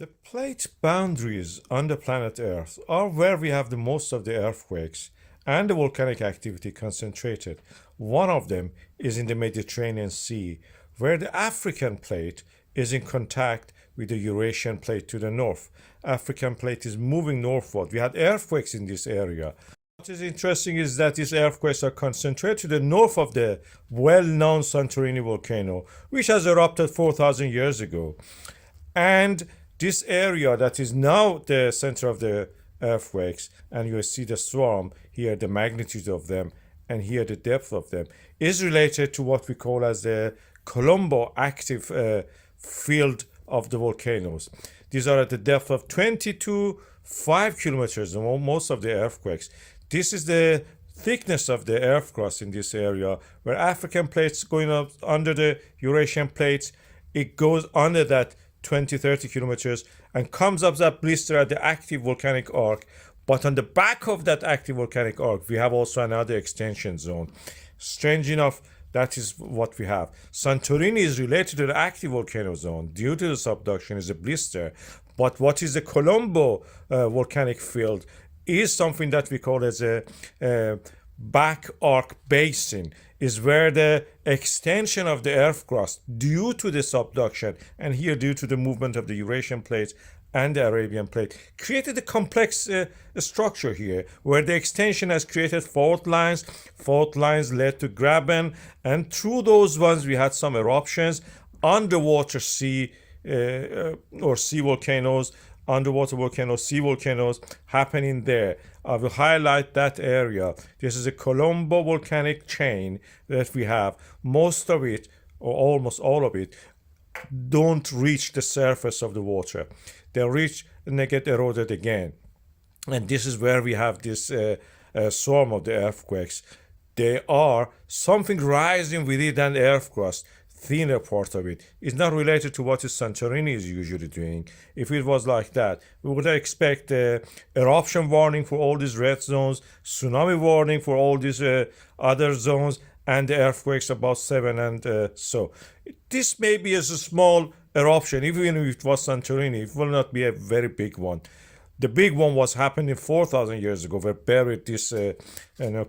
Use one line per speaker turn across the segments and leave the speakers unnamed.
The plate boundaries on the planet Earth are where we have the most of the earthquakes and the volcanic activity concentrated. One of them is in the Mediterranean Sea, where the African plate is in contact with the Eurasian plate to the north. African plate is moving northward. We had earthquakes in this area. What is interesting is that these earthquakes are concentrated to the north of the well-known Santorini volcano, which has erupted 4,000 years ago. And this area that is now the center of the earthquakes, and you see the swarm here, the magnitude of them, and here the depth of them, is related to what we call as the Kolumbo active field of the volcanoes. These are at the depth of 20 to 5 kilometers, most of the earthquakes. This is the thickness of the earth crust in this area, where African plates going up under the Eurasian plates, it goes under that 20-30 kilometers and comes up that blister at the active volcanic arc. But on the back of that active volcanic arc, we have also another extension zone. Strange enough, that is what we have. Santorini is related to the active volcano zone due to the subduction is a blister. But what is the Kolumbo volcanic field is something that we call as a back arc basin, is where the extension of the earth crust due to the subduction and here due to the movement of the Eurasian plate and the Arabian plate created a complex structure here where the extension has created fault lines led to graben, and through those ones we had some eruptions, underwater sea or sea volcanoes, underwater volcanoes, sea volcanoes happening there. I will highlight that area. This is a Kolumbo volcanic chain that we have. Most of it, or almost all of it, don't reach the surface of the water. They reach and they get eroded again. And this is where we have this swarm of the earthquakes. They are something rising within the earth crust. Thinner part of it is not related to what Santorini is usually doing. If it was like that, we would expect eruption warning for all these red zones, tsunami warning for all these other zones, and the earthquakes about 7 and so. This may be as a small eruption, even if it was Santorini, it will not be a very big one. The big one was happening 4,000 years ago. We buried these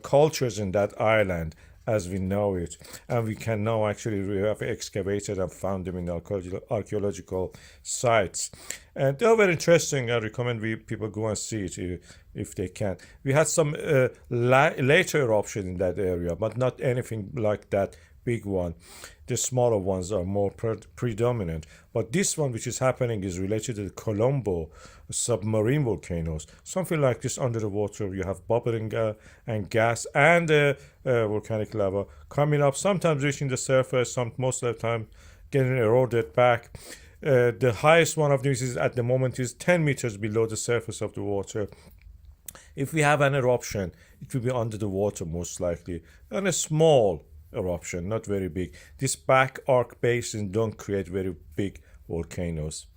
cultures in that island as we know it, and we can now actually we have excavated and found them in archaeological sites, and they're very interesting. I recommend people go and see it if they can. We had some later eruption in that area, but not anything like that big one. The smaller ones are more predominant, but this one which is happening is related to the Kolumbo submarine volcanoes, something like this under the water. You have bubbling and gas and volcanic lava coming up, sometimes reaching the surface, most of the time getting eroded back. The highest one of these is at the moment is 10 meters below the surface of the water. If we have an eruption, it will be under the water most likely, and a small eruption, not very big. This back arc basins don't create very big volcanoes.